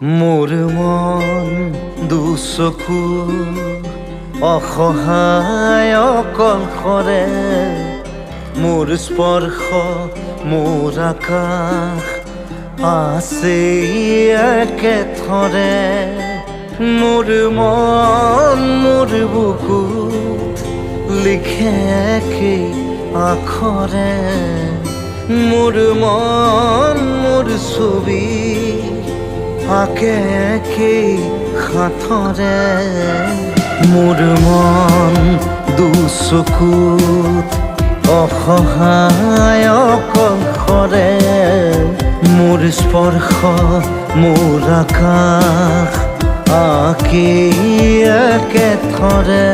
মোৰ মন দুচকু অসহায় অকলশৰে, মোৰ স্পৰ্শ মোৰ আকাশ আছে একেথৰে। মোৰ মন মোৰ বুকুত লিখে একেই আখৰে, মোৰ মন মোৰ ছবি আঁকে একেই সাঁথৰে। মোৰ মন দুচকুত অসহায় অকলশৰে, মোৰ স্পৰ্শ মোৰ আকাশ আঁকি একেথৰে।